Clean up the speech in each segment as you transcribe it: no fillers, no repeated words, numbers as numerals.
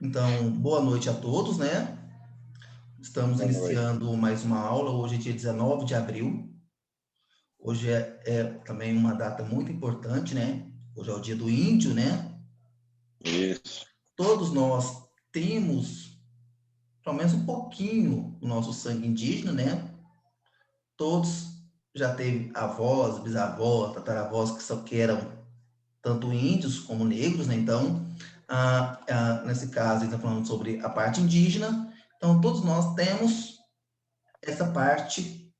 Então, boa noite a todos, né? Estamos Boa noite. iniciando mais uma aula, hoje é dia 19 de abril. Hoje é também uma data muito importante, né? Hoje é o dia do índio, né? Isso. Todos nós temos, pelo menos um pouquinho, do nosso sangue indígena, né? Todos já teve avós, bisavós, tataravós que eram tanto índios como negros, né? Então, nesse caso, ele está falando sobre a parte indígena. Então, todos nós temos essa parte,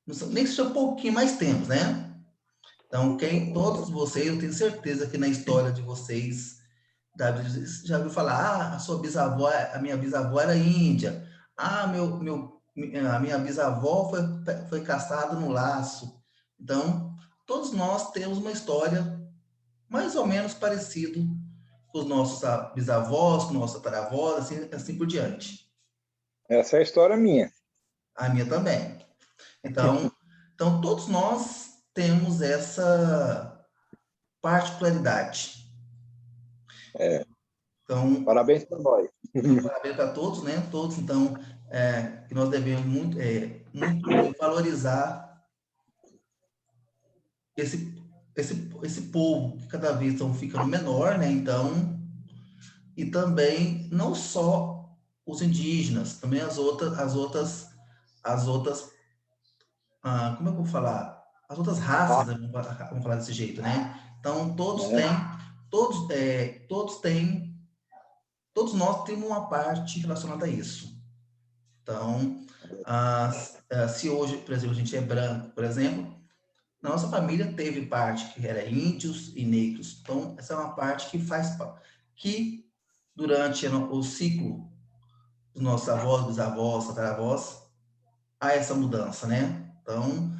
nem que seja um pouquinho mais temos, né? Então, todos vocês, eu tenho certeza que na história de vocês, já ouviu falar, a sua bisavó, a minha bisavó era índia, a minha bisavó foi caçada no laço. Então, todos nós temos uma história mais ou menos parecida com os nossos bisavós, com nossos tataravós, assim por diante. Essa é a história minha. A minha também. Então todos nós temos essa particularidade. Então, Parabéns para nós. parabéns para todos, né? Todos, então, que nós devemos muito valorizar esse povo que cada vez estão ficando menor, né? Então, e também não só os indígenas, também as outras, como é que eu vou falar? As outras raças, né? Vamos falar desse jeito, né? Então, todos, todos nós temos uma parte relacionada a isso. Então, se hoje, por exemplo, a gente é branco, por exemplo, na nossa família teve parte que era índios e negros. Então, essa é uma parte que durante o ciclo dos nossos avós, bisavós, tataravós, há essa mudança, né? Então,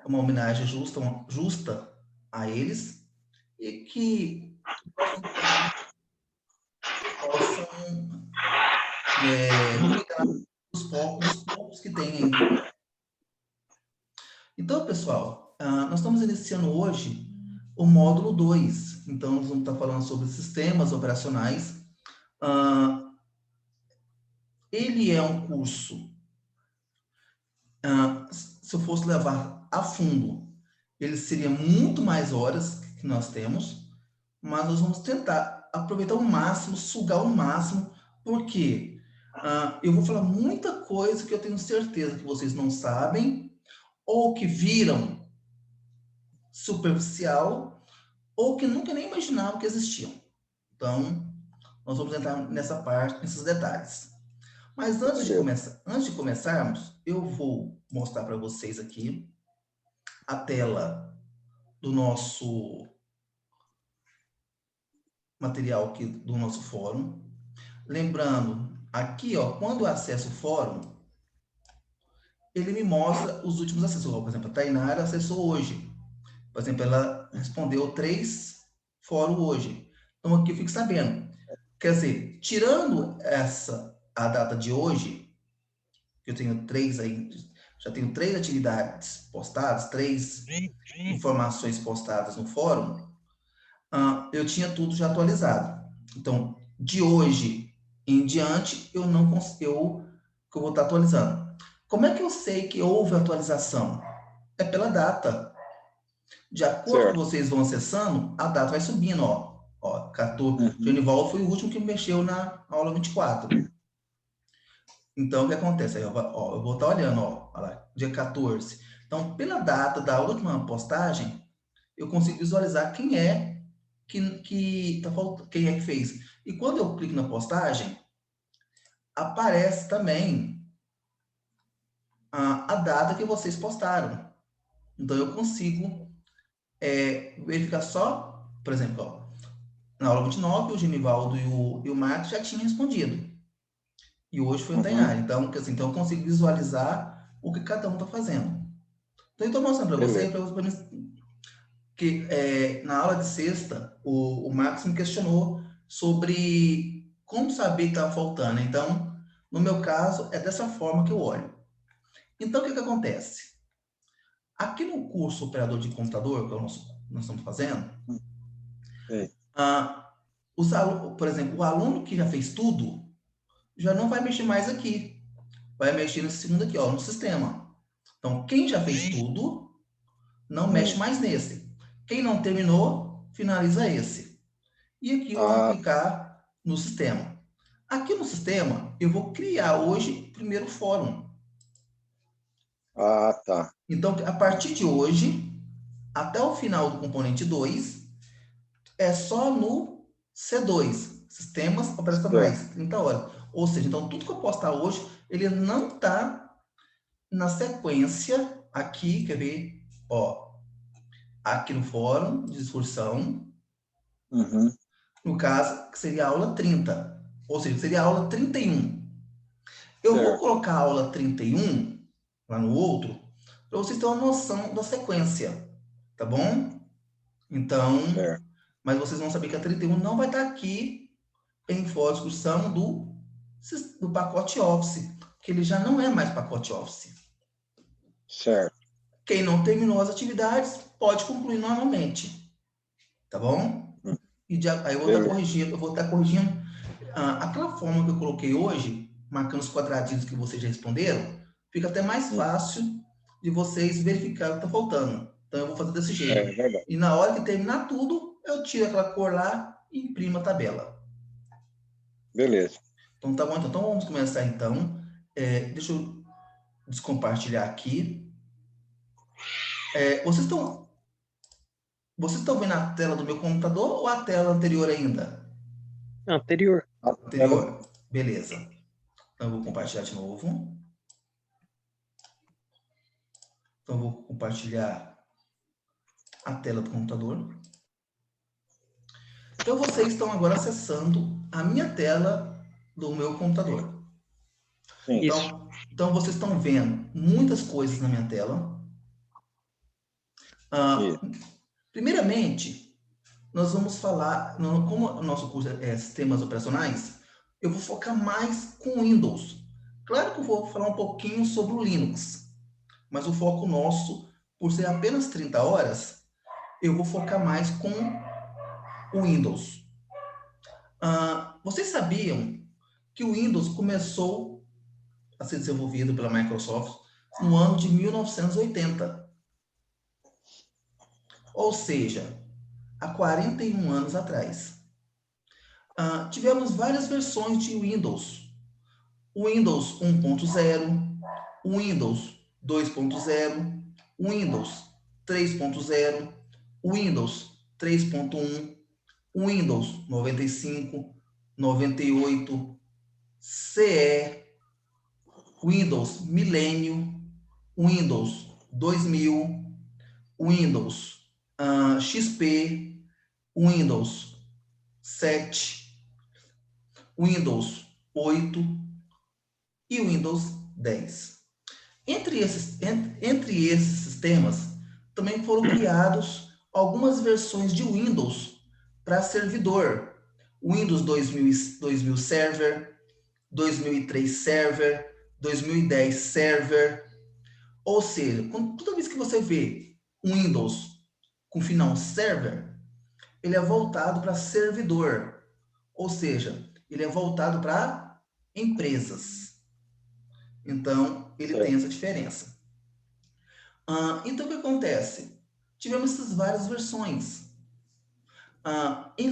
uma homenagem justa a eles e que possam cuidar dos poucos que têm ainda. Então, pessoal, nós estamos iniciando hoje o módulo 2. Então, nós vamos estar falando sobre sistemas operacionais. Ele é um curso, se eu fosse levar a fundo, ele seria muito mais horas que nós temos, mas nós vamos tentar aproveitar o máximo, sugar o máximo, porque eu vou falar muita coisa que eu tenho certeza que vocês não sabem, ou que viram superficial, ou que nunca nem imaginavam que existiam. Então, nós vamos entrar nessa parte, nesses detalhes. Mas antes de começarmos, eu vou mostrar para vocês aqui a tela do nosso material aqui do nosso fórum. Lembrando, aqui, ó, quando eu acesso o fórum, ele me mostra os últimos acessos. Por exemplo, a Tainara acessou hoje. Por exemplo, ela respondeu 3 fóruns hoje. Então, aqui eu fico sabendo. Quer dizer, tirando a data de hoje, que eu tenho 3 aí, já tenho 3 atividades postadas, 3 informações postadas no fórum, eu tinha tudo já atualizado. Então, de hoje em diante, eu não consigo, que eu vou estar atualizando. Como é que eu sei que houve atualização? É pela data. De acordo com vocês vão acessando, a data vai subindo, ó. Ó, 14. Genival foi o último que mexeu na aula 24. Então, o que acontece? Aí, ó, eu vou estar olhando, ó lá, dia 14. Então, pela data da última postagem, eu consigo visualizar quem é que tá faltando, quem é que fez. E quando eu clico na postagem, aparece também a data que vocês postaram. Então, eu consigo verificar só, por exemplo, ó, na aula 29, o Genivaldo e o Marcos já tinham respondido. E hoje foi o Tainari. Então, então, eu consigo visualizar o que cada um está fazendo. Então, eu estou mostrando para vocês, que na aula de sexta, o Marcos me questionou sobre como saber que estava faltando. Então, no meu caso, é dessa forma que eu olho. Então, o que acontece? Aqui no curso Operador de Computador, que é o nós estamos fazendo, Por exemplo, o aluno que já fez tudo, já não vai mexer mais aqui. Vai mexer nesse segundo aqui, ó, no sistema. Então, quem já fez tudo, não mexe mais nesse. Quem não terminou, finaliza esse. E aqui eu vou Ah, aplicar no sistema. Aqui no sistema, eu vou criar hoje o primeiro fórum. tá. Então, a partir de hoje, até o final do componente 2, é só no C2, Sistemas Certo. Operacionais, 30 horas. Ou seja, então tudo que eu postar hoje, ele não está na sequência aqui, quer ver? Ó, aqui no fórum de discussão, Uhum. no caso, que seria a aula 30. Ou seja, seria a aula 31. Eu vou Certo. colocar a aula 31 lá no outro, para vocês terem uma noção da sequência, tá bom? Então, Certo. mas vocês vão saber que a 31 não vai estar aqui em fora discussão do pacote Office, que ele já não é mais pacote Office. Certo. Quem não terminou as atividades pode concluir normalmente, tá bom? Hum, Aí Beleza. eu vou estar corrigindo aquela forma que eu coloquei hoje, marcando os quadradinhos que vocês já responderam, fica até mais Hum, fácil de vocês verificar o que está faltando. Então eu vou fazer desse jeito. É verdade. E na hora que terminar tudo, eu tiro aquela cor lá e imprimo a tabela. Beleza. Então tá bom, então vamos começar então. Deixa eu descompartilhar aqui. Vocês estão vendo a tela do meu computador ou a tela anterior ainda? Anterior. Anterior. Beleza. Então eu vou compartilhar de novo. Então eu vou compartilhar a tela do computador. Então vocês estão agora acessando a minha tela do meu computador. Sim. Então vocês estão vendo muitas coisas na minha tela. Isso. Primeiramente, nós vamos falar, como o nosso curso é sistemas operacionais, eu vou focar mais com Windows. Claro que eu vou falar um pouquinho sobre o Linux, mas o foco nosso, por ser apenas 30 horas, eu vou focar mais com o Windows. Vocês sabiam que o Windows começou a ser desenvolvido pela Microsoft no ano de 1980? Ou seja, há 41 anos atrás. Tivemos várias versões de Windows. O Windows 1.0, o Windows 2.0, o Windows 3.0, o Windows 3.1, o Windows 95, 98, CE, Windows Milênio, Windows 2000, Windows XP, Windows 7, Windows 8 e Windows 10. Entre esses sistemas, também foram criados algumas versões de Windows para servidor. Windows 2000 Server, 2003 Server, 2010 Server. Ou seja, toda vez que você vê um Windows com final server, ele é voltado para servidor. Ou seja, ele é voltado para empresas. Então, ele tem essa diferença. Então, o que acontece? Tivemos essas várias versões. Em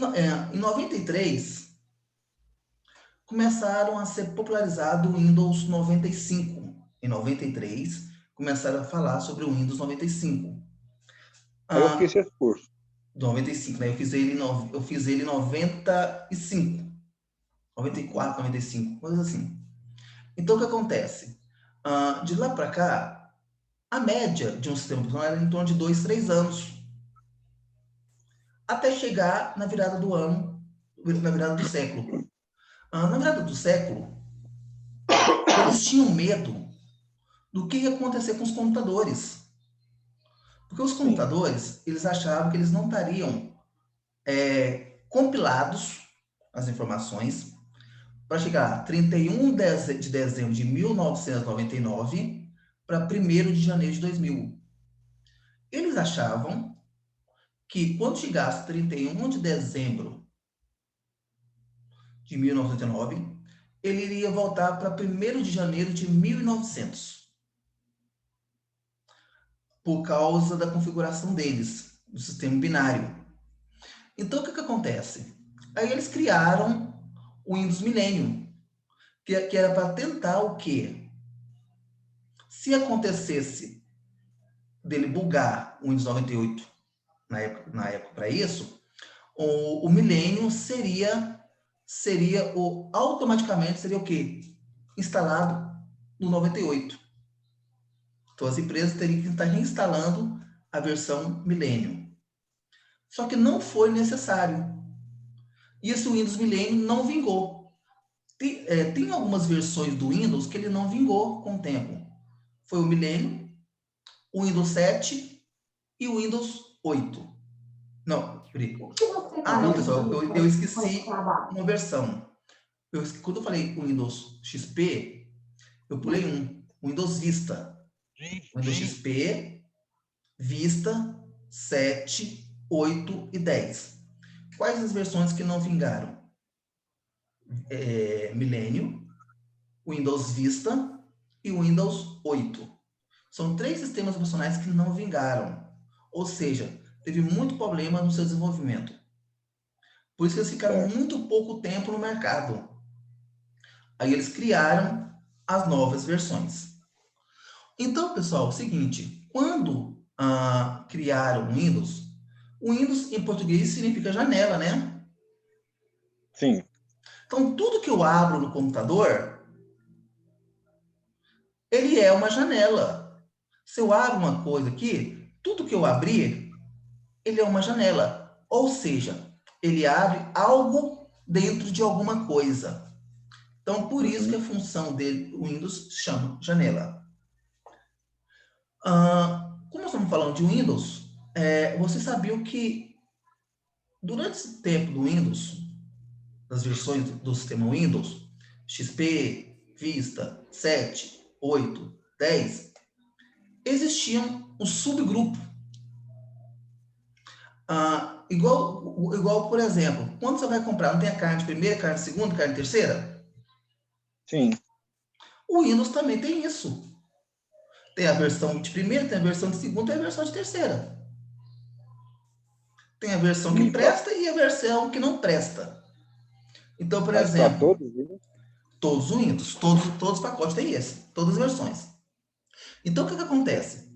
93, começaram a ser popularizado o Windows 95. Em 93, começaram a falar sobre o Windows 95. Aí eu fiz esse curso. 95, né? Eu fiz ele em 95. 94, 95, coisa assim. Então, o que acontece? De lá para cá, a média de um sistema operacional era em torno de 2, 3 anos. Até chegar na virada do ano, na virada do século. Na virada do século, eles tinham medo do que ia acontecer com os computadores. Porque os computadores, eles achavam que eles não estariam compilados, as informações, para chegar a 31 de dezembro de 1999 para 1º de janeiro de 2000. Eles achavam que quando chegasse 31 de dezembro de 1989, ele iria voltar para 1º de janeiro de 1900, por causa da configuração deles, do sistema binário. Então, o que acontece? Aí eles criaram o Windows Millennium, que era para tentar o quê? Se acontecesse dele bugar o Windows 98 na época para isso, o Millennium automaticamente seria o quê? Instalado no 98. Então as empresas teriam que estar reinstalando a versão Millennium. Só que não foi necessário. E esse Windows Millennium não vingou. Tem algumas versões do Windows que ele não vingou com o tempo. Foi o Millennium, o Windows 7 e o Windows 8. Não, não, pessoal, eu esqueci uma versão. Quando eu falei Windows XP, eu pulei o Windows Vista. Windows XP, Vista, 7, 8 e 10. Quais as versões que não vingaram? Millennium, Windows Vista e Windows 8. São 3 sistemas operacionais que não vingaram. Ou seja, teve muito problema no seu desenvolvimento. Por isso que eles ficaram muito pouco tempo no mercado. Aí eles criaram as novas versões. Então, pessoal, é o seguinte, quando criaram o Windows em português significa janela, né? Sim. Então, tudo que eu abro no computador, ele é uma janela. Se eu abro uma coisa aqui, tudo que eu abrir, ele é uma janela. Ou seja, ele abre algo dentro de alguma coisa. Então, por isso que a função dele, o Windows, chama janela. Como nós estamos falando de Windows, você sabia que durante esse tempo do Windows, das versões do sistema Windows, XP, Vista, 7, 8, 10, existiam um subgrupo. Igual, por exemplo, quando você vai comprar, não tem a carne de primeira, carne de segunda, carne de terceira? Sim. O Windows também tem isso. Tem a versão de primeira, tem a versão de segunda e a versão de terceira. Tem a versão que presta e a versão que não presta. Então, por exemplo, todos os Windows, todos os pacotes têm esse, todas as versões. Então, o que acontece?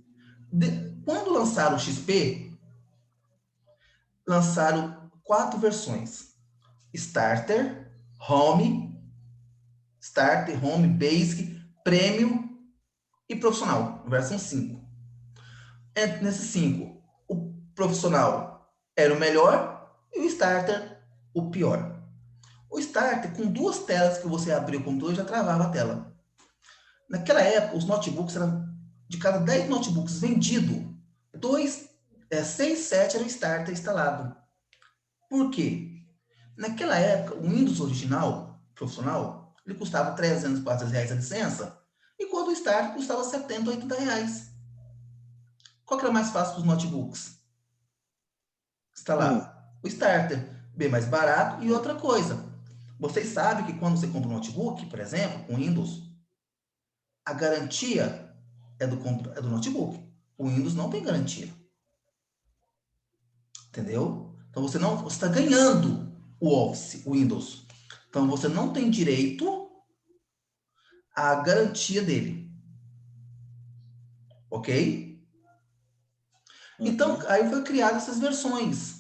Quando lançaram o XP, lançaram 4 versões. Starter, Home, Basic, Premium e Profissional, versão 5. Nesses 5, o Profissional era o melhor e o Starter o pior. O Starter, com 2 telas que você abriu o computador, já travava a tela. Naquela época, os notebooks eram, de cada 10 notebooks vendidos, 6, 7 era o Starter instalado. Por quê? Naquela época, o Windows original, profissional, ele custava 300, 400 reais a licença, enquanto o Starter custava 70, 80 reais. Qual que era mais fácil para os notebooks? Instalar o Starter, bem mais barato. E outra coisa, vocês sabem que quando você compra um notebook, por exemplo, com Windows, a garantia é do notebook. O Windows não tem garantia. Entendeu? Então você está ganhando o Office, o Windows. Então você não tem direito à garantia dele. Ok? Então, aí foi criadas essas versões.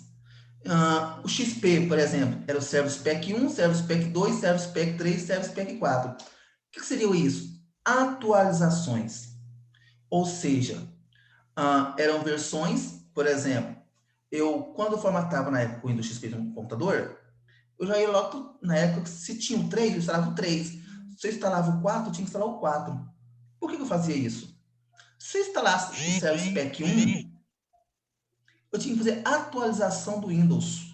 O XP, por exemplo, era o Service Pack 1, Service Pack 2, Service Pack 3, Service Pack 4. O que seria isso? Atualizações. Ou seja, eram versões, por exemplo, quando eu formatava na época o Windows XP no computador, eu já ia logo, na época, se tinha o 3, eu instalava o 3. Se eu instalava o 4, eu tinha que instalar o 4. Por que eu fazia isso? Se eu instalasse o Service Pack 1, eu tinha que fazer atualização do Windows.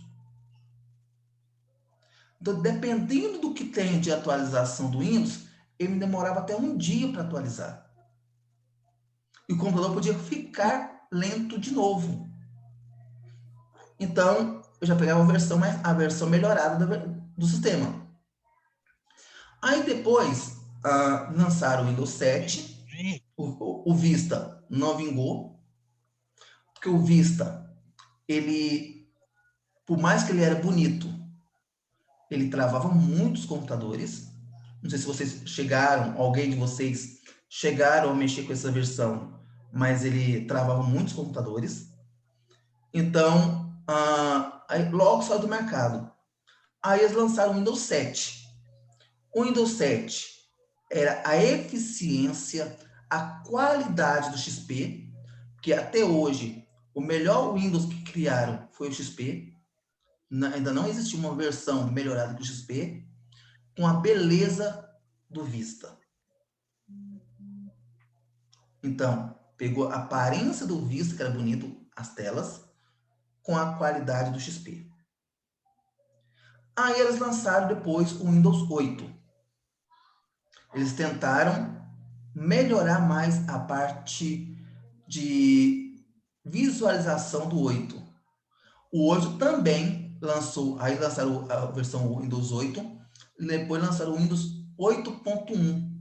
Então, dependendo do que tem de atualização do Windows, ele demorava até um dia para atualizar. E o computador podia ficar lento de novo. Então, eu já pegava a versão melhorada do sistema. Aí depois lançaram o Windows 7, o Vista não vingou, porque o Vista, ele, por mais que ele era bonito, ele travava muitos computadores. Não sei se vocês chegaram, alguém de vocês chegaram a mexer com essa versão, mas ele travava muitos computadores. Então, aí logo saiu do mercado. Aí eles lançaram o Windows 7. O Windows 7 era a eficiência, a qualidade do XP, que até hoje o melhor Windows que criaram foi o XP. Ainda não existiu uma versão melhorada que o XP, com a beleza do Vista. Então, pegou a aparência do Vista, que era bonito, as telas, com a qualidade do XP. Aí eles lançaram depois o Windows 8. Eles tentaram melhorar mais a parte de visualização do 8. O 8 também lançou, aí lançaram a versão Windows 8, e depois lançaram o Windows 8.1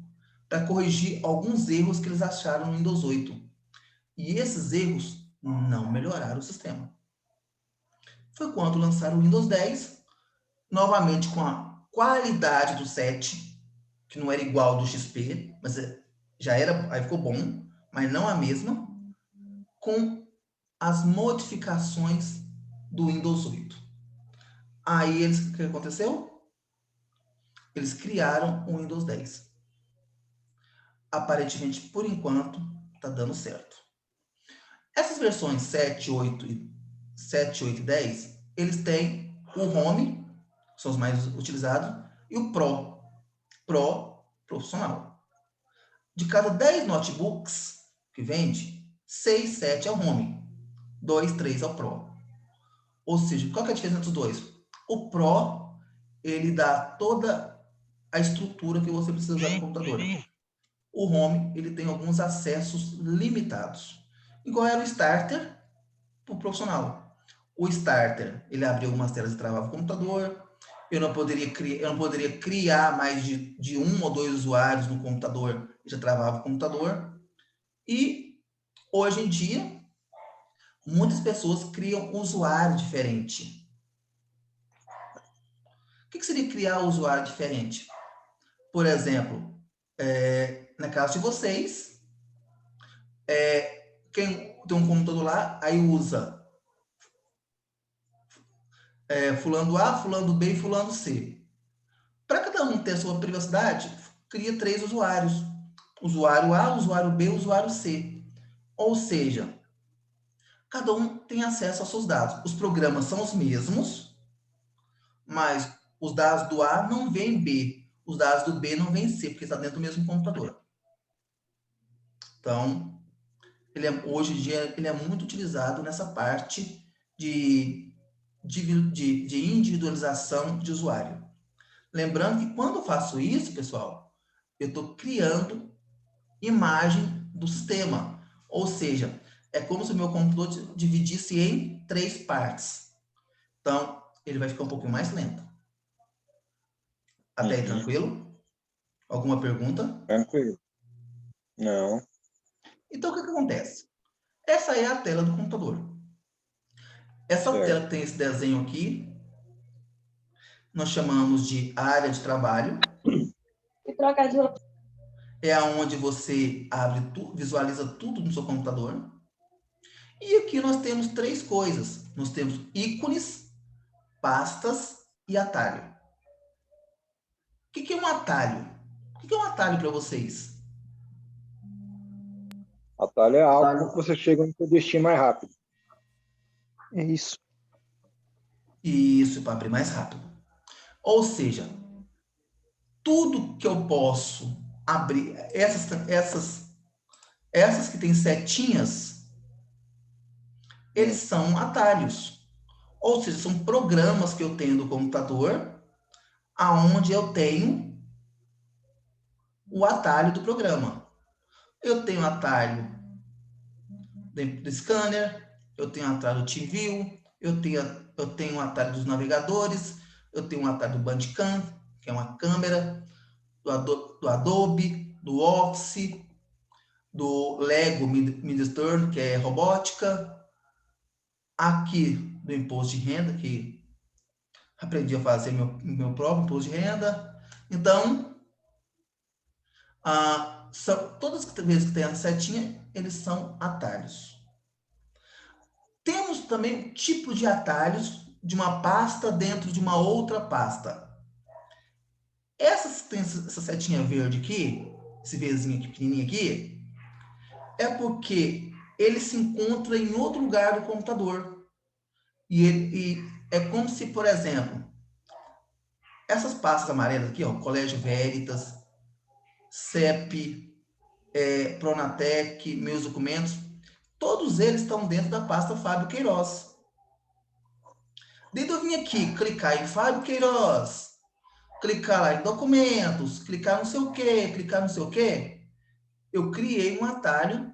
para corrigir alguns erros que eles acharam no Windows 8. E esses erros não melhoraram o sistema. Foi quando lançaram o Windows 10, novamente com a qualidade do 7, que não era igual ao do XP, mas já era, aí ficou bom, mas não a mesma, com as modificações do Windows 8. Aí o que aconteceu? Eles criaram o Windows 10. Aparentemente, por enquanto, está dando certo. Essas versões 7, 8 e 10, eles têm o Home, que são os mais utilizados, e o Pro profissional. De cada 10 notebooks que vende, 6, 7 é o Home, 2, 3 é o Pro. Ou seja, qual que é a diferença entre os dois? O Pro, ele dá toda a estrutura que você precisa usar no computador. O Home, ele tem alguns acessos limitados. Igual era o Starter para o profissional. O Starter, ele abria algumas telas e travava o computador. Eu não poderia criar mais de um ou dois usuários no computador, já travava o computador. E, hoje em dia, muitas pessoas criam um usuário diferente. O que seria criar um usuário diferente? Por exemplo, na casa de vocês, quem tem um computador lá, aí usa fulano A, fulano B e fulano C. Para cada um ter a sua privacidade, cria 3 usuários. Usuário A, usuário B, usuário C. Ou seja, cada um tem acesso aos seus dados. Os programas são os mesmos, mas os dados do A não vêm B. Os dados do B não vêm C, porque está dentro do mesmo computador. Então, hoje em dia, ele é muito utilizado nessa parte de individualização de usuário. Lembrando que quando eu faço isso, pessoal, eu estou criando imagem do sistema. Ou seja, é como se o meu computador dividisse em 3 partes. Então, ele vai ficar um pouquinho mais lento. Até aí, tranquilo? Alguma pergunta? Tranquilo. Não. Então, o que acontece? Essa é a tela do computador. Essa tela que tem esse desenho aqui, nós chamamos de área de trabalho. E trocar de roupa. É onde você abre, visualiza tudo no seu computador. E aqui nós temos 3 coisas. Nós temos ícones, pastas e atalho. O que é um atalho? O que é um atalho para vocês? Atalho é algo que você chega no seu destino mais rápido. É isso. Isso, para abrir mais rápido. Ou seja, tudo que eu posso abrir, essas que tem setinhas, eles são atalhos. Ou seja, são programas que eu tenho no computador, aonde eu tenho o atalho do programa. Eu tenho atalho do scanner, eu tenho atalho do TeamView, eu tenho atalho dos navegadores, eu tenho um atalho do Bandicam, que é uma câmera, do Adobe, do Office, do Lego Midstern, que é robótica, aqui do imposto de renda, que aprendi a fazer meu próprio imposto de renda. Então, todas as vezes que tem a setinha, eles são atalhos. Temos também um tipo de atalhos de uma pasta dentro de uma outra pasta. Essa setinha verde aqui, esse Vzinho aqui, pequenininho aqui, é porque ele se encontra em outro lugar do computador. E é como se, por exemplo, essas pastas amarelas aqui, ó, Colégio Veritas, CEP, Pronatec, meus documentos, todos eles estão dentro da pasta Fábio Queiroz. Daí eu vim aqui, clicar em Fábio Queiroz, clicar lá em documentos, clicar não sei o quê, clicar não sei o quê, eu criei um atalho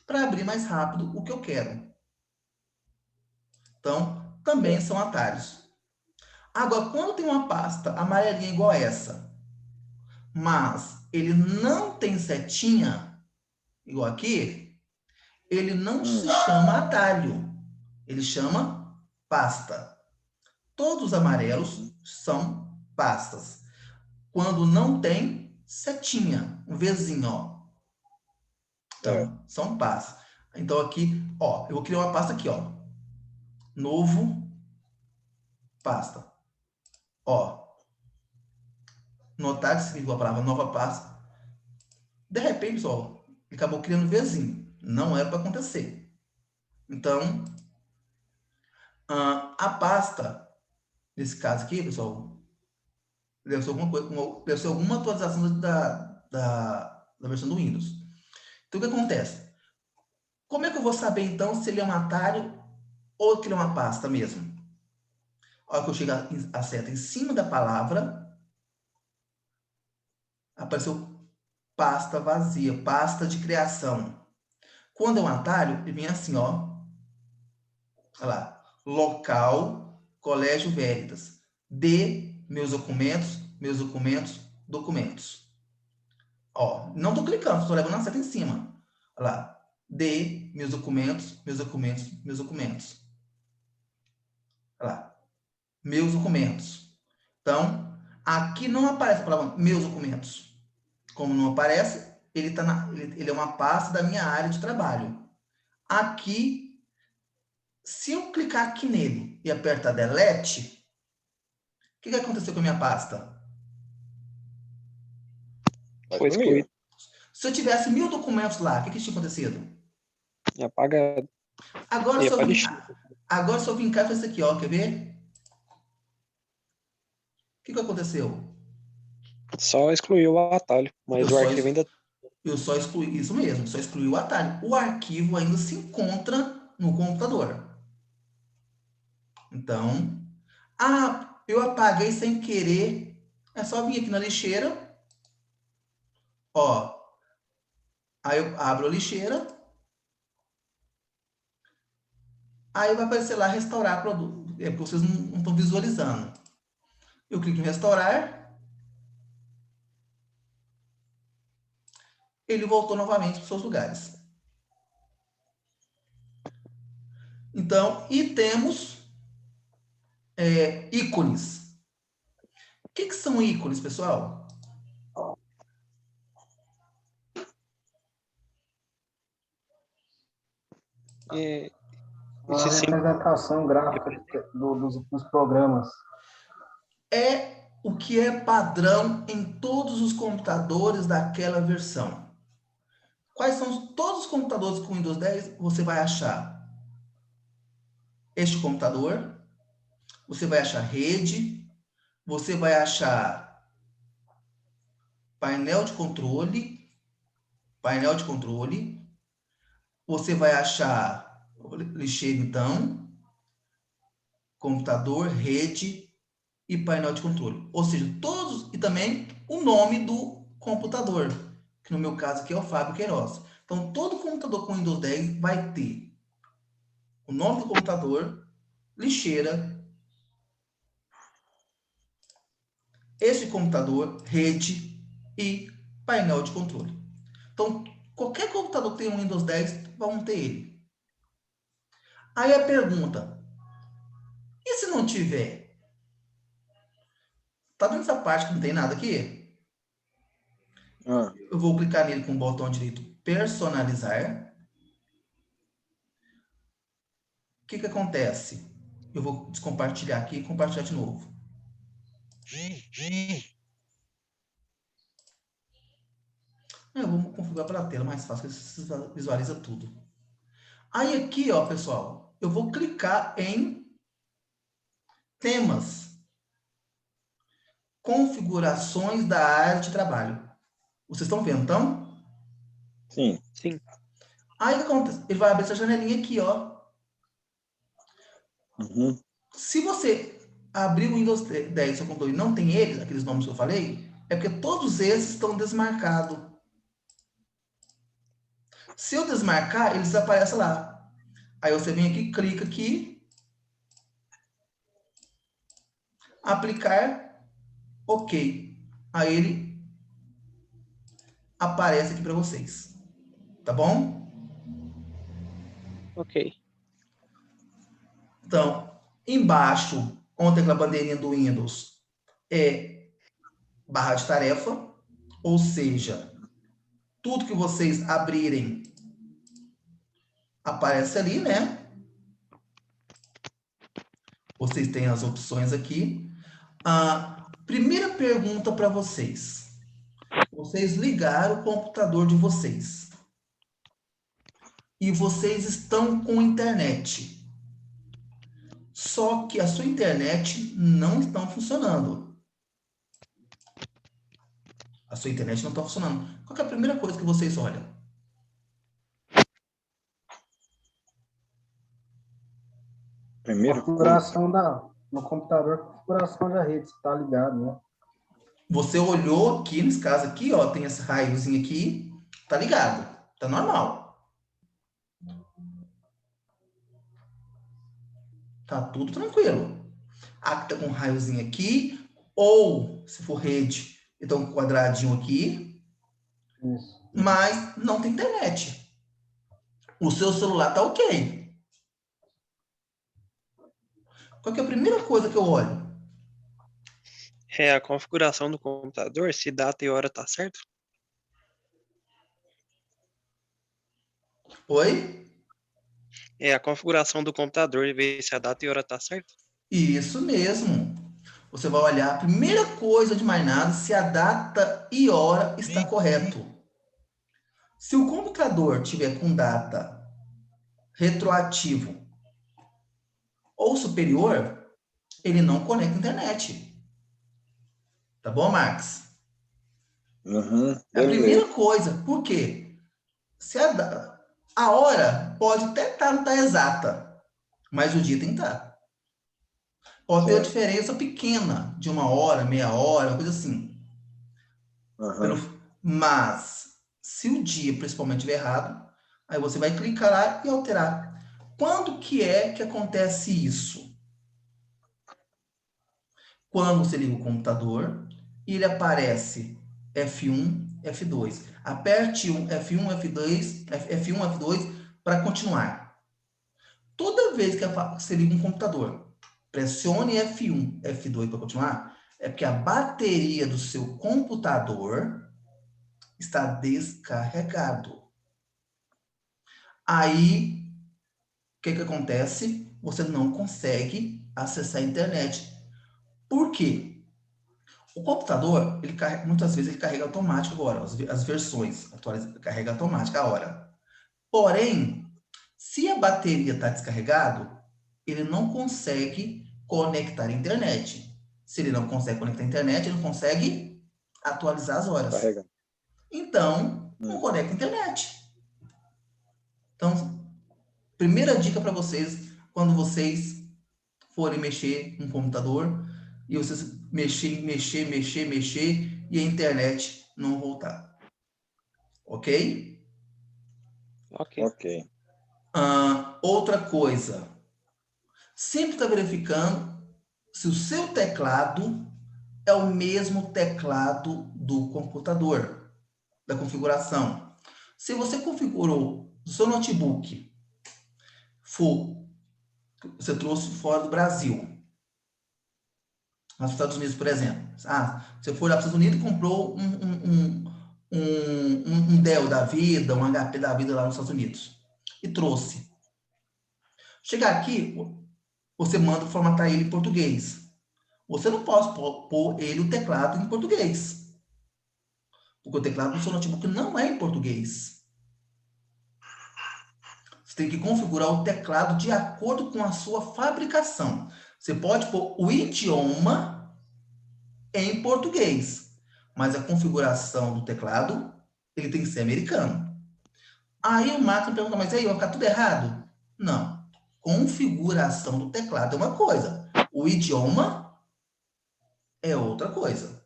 para abrir mais rápido o que eu quero. Então, também são atalhos. Agora, quando tem uma pasta amarelinha igual essa, mas ele não tem setinha, igual aqui, ele não se chama atalho, ele chama pasta. Todos os amarelos são pastas. Quando não tem setinha, um Vzinho, ó. Então, são pastas. Então, aqui, ó, eu vou criar uma pasta aqui, ó. Novo, pasta. Ó. Notar que significa a palavra nova pasta. De repente, pessoal, ele acabou criando um Vzinho. Não era para acontecer. Então, a pasta, nesse caso aqui, pessoal, deve ser alguma coisa, deve ser alguma atualização da versão do Windows. Então, o que acontece? Como é que eu vou saber, então, se ele é um atalho ou que ele é uma pasta mesmo? A hora que eu chegar a seta em cima da palavra, apareceu pasta vazia, pasta de criação. Quando é um atalho, ele vem assim, ó. Olha lá. Local, Colégio Veritas. De meus documentos, documentos. Ó, não estou clicando, estou levando a seta em cima. Olha lá. De meus documentos. Olha lá. Meus documentos. Então, aqui não aparece a palavra meus documentos. Como não aparece, ele é uma pasta da minha área de trabalho. Aqui, se eu clicar aqui nele e apertar delete, o que aconteceu com a minha pasta? Foi excluído. Se eu tivesse 1000 documentos lá, o que tinha acontecido? Apagado. Agora, Ia se eu pra vim, lixeira. agora, se eu vim cá e fazer isso aqui, ó, quer ver? O que aconteceu? Só excluiu o atalho, mas Eu o só, arquivo ainda. eu só excluí, isso mesmo, só excluí o atalho. O arquivo ainda se encontra no computador. Então, eu apaguei sem querer. É só vir aqui na lixeira. Ó. Aí eu abro a lixeira. Aí vai aparecer lá restaurar produto. É porque vocês não estão visualizando. Eu clico em restaurar. Ele voltou novamente para os seus lugares. Então, e temos ícones. O que são ícones, pessoal? É, Uma esse sim. representação gráfica dos programas. É o que é padrão em todos os computadores daquela versão. Quais são todos os computadores com Windows 10? Você vai achar este computador, você vai achar rede, você vai achar painel de controle, você vai achar lixeira, então, computador, rede e painel de controle. Ou seja, todos, e também o nome do computador, que no meu caso aqui é o Fábio Queiroz. Então, todo computador com Windows 10 vai ter o nome do computador, lixeira, este computador, rede e painel de controle. Então, qualquer computador que tenha um Windows 10, vão ter ele. Aí a pergunta, e se não tiver? Tá vendo essa parte que não tem nada aqui? Eu vou clicar nele com o botão direito, personalizar. O que acontece? Eu vou descompartilhar aqui e compartilhar de novo. Eu vou configurar pela tela, mais fácil, você visualiza tudo. Aí aqui, ó, pessoal, eu vou clicar em temas, configurações da área de trabalho. Vocês estão vendo, então? Sim. Sim. Aí o que acontece? Ele vai abrir essa janelinha aqui, ó. Uhum. Se você abrir o Windows 10 seu computador e não tem eles, aqueles nomes que eu falei, é porque todos esses estão desmarcados. Se eu desmarcar, eles aparecem lá. Aí você vem aqui, clica aqui, aplicar, ok. Aí ele aparece aqui para vocês. Tá bom? Ok. Então, embaixo, onde tem aquela bandeirinha do Windows, é barra de tarefa, ou seja, tudo que vocês abrirem aparece ali, né? Vocês têm as opções aqui. A primeira pergunta para vocês. Vocês ligaram o computador de vocês. E vocês estão com internet. Só que a sua internet não está funcionando. A sua internet não está funcionando. Qual que é a primeira coisa que vocês olham? Primeiro. Configuração no computador, configuração da rede, se tá ligado, né? Você olhou aqui, nesse caso aqui, ó, tem esse raiozinho aqui, tá ligado, tá normal. Tá tudo tranquilo. Aqui tá com um raiozinho aqui, ou, se for rede, então um quadradinho aqui, Isso. mas não tem internet. O seu celular tá ok. Qual que é a primeira coisa que eu olho? É a configuração do computador, se data e hora tá certo? Oi? É a configuração do computador e ver se a data e hora tá certo? Isso mesmo. Você vai olhar, a primeira coisa de mais nada, se a data e hora está correto. Se o computador tiver com data retroativo ou superior, ele não conecta a internet. Tá bom, Max? Uhum. É a Beleza. primeira coisa. Por quê? Se a hora pode até não estar exata, mas o dia tem que estar. Pode ter uma Certo. diferença pequena, de 1 hora, meia hora, uma coisa assim. Uhum. Mas, se o dia principalmente estiver errado, aí você vai clicar lá e alterar. Quando que é que acontece isso? Quando você liga o computador e ele aparece F1, F2. Aperte F1, F2, F1, F2 para continuar. Toda vez que você liga um computador, pressione F1, F2 para continuar, é porque a bateria do seu computador está descarregado. Aí, o que acontece? Você não consegue acessar a internet. Por quê? O computador, muitas vezes ele carrega automático agora, as versões atuais carrega automática a hora. Porém, se a bateria está descarregado, ele não consegue conectar a internet. Se ele não consegue conectar a internet, ele não consegue atualizar as horas. Carrega. Então, não conecta a internet. Então, primeira dica para vocês, quando vocês forem mexer no computador e vocês mexer e a internet não voltar. Ok? Ok. Ok. Outra coisa, sempre está verificando se o seu teclado é o mesmo teclado do computador, da configuração. Se você configurou o seu notebook, você trouxe fora do Brasil, nos Estados Unidos, por exemplo. Você foi lá para os Estados Unidos e comprou um Dell da vida, um HP da vida lá nos Estados Unidos. E trouxe. Chegar aqui, você manda formatar ele em português. Você não pode pôr ele o teclado em português. Porque o teclado do seu notebook não é em português. Você tem que configurar o teclado de acordo com a sua fabricação. Você pode pôr o idioma em português, mas a configuração do teclado, ele tem que ser americano. Aí o Marcos me pergunta, mas aí vai ficar tudo errado? Não. Configuração do teclado é uma coisa. O idioma é outra coisa.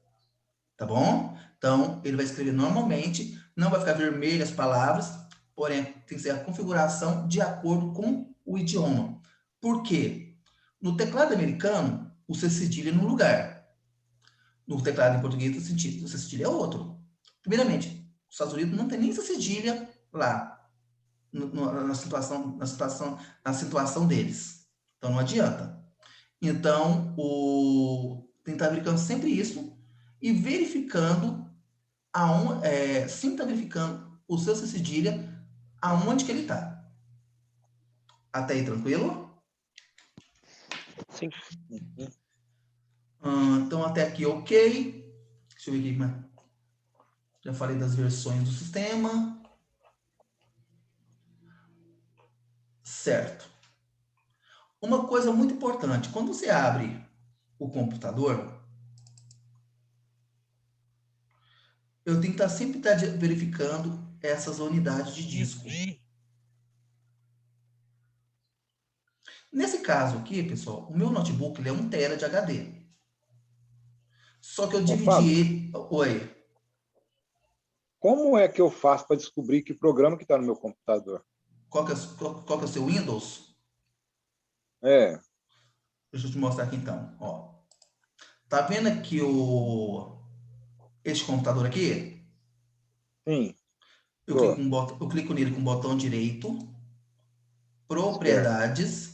Tá bom? Então, ele vai escrever normalmente, não vai ficar vermelho as palavras, porém, tem que ser a configuração de acordo com o idioma. Por quê? No teclado americano, o C cedilha é num lugar. No teclado em português, o C cedilha é outro. Primeiramente, os Estados Unidos não tem nem C cedilha lá, na situação deles. Então, não adianta. Então, tem que estar verificando sempre isso e verificando sempre está verificando o seu C cedilha aonde que ele está. Até aí, tranquilo? Sim. Então, até aqui, ok. Deixa eu ver aqui, mas já falei das versões do sistema. Certo. Uma coisa muito importante, quando você abre o computador, eu tenho que estar sempre verificando essas unidades de disco. Nesse caso aqui, pessoal, o meu notebook ele é 1 TB de HD. Só que eu dividi ele... Oi. Como é que eu faço para descobrir que programa que está no meu computador? Qual que é o seu Windows? Deixa eu te mostrar aqui então. Ó. Tá vendo aqui este computador aqui? Sim. Eu clico nele com o botão direito, propriedades.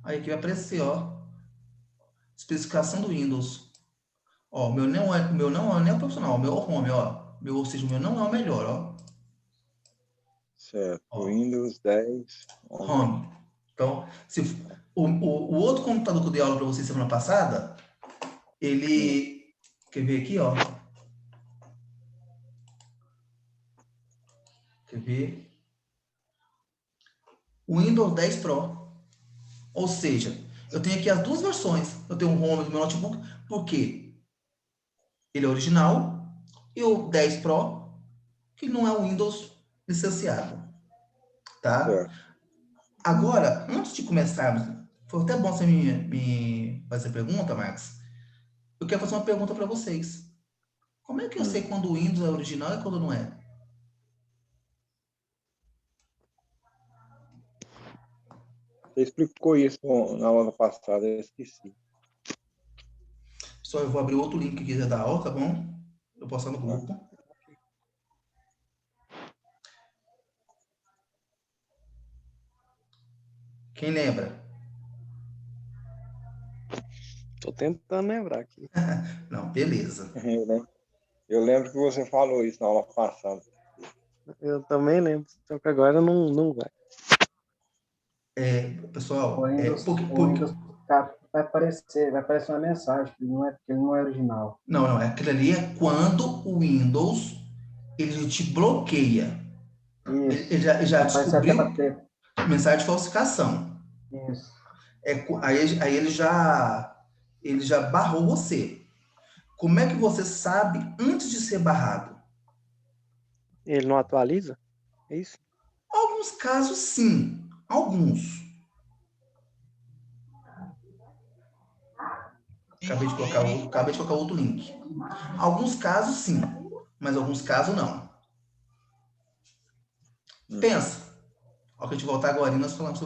Aí aqui vai aparecer, ó, especificação do Windows. Ó, o meu não é o profissional, o meu é o home, ó. Ou seja, o meu não é o melhor, ó. Certo. Ó. Windows 10. Home. Então, o outro computador que eu dei aula para vocês semana passada, ele... Quer ver aqui, ó? Quer ver? O Windows 10 Pro. Ou seja, eu tenho aqui as duas versões. Eu tenho o Home do meu notebook, porque ele é original, e o 10 Pro, que não é o Windows licenciado. Tá? Certo. Agora, antes de começarmos, foi até bom você me fazer pergunta, Max. Eu quero fazer uma pergunta para vocês. Como é que eu sei quando o Windows é original e quando não é? Você explicou isso na aula passada, eu esqueci. Só eu vou abrir outro link aqui da aula, tá bom? Eu posto no grupo. Quem lembra? Tô tentando lembrar aqui. Não, beleza. Eu lembro que você falou isso na aula passada. Eu também lembro, só que agora não vai. Pessoal, O Windows vai aparecer uma mensagem que ele não é original. Não, aquilo ali é quando o Windows ele te bloqueia. Isso. Ele já descobriu mensagem de falsificação. Isso. Aí ele já barrou você. Como é que você sabe antes de ser barrado? Ele não atualiza? É isso? Alguns casos, sim. Alguns. Acabei de colocar outro link. Alguns casos, sim. Mas alguns casos, não. Pensa. Ó, que a gente voltar agora e nós falamos sobre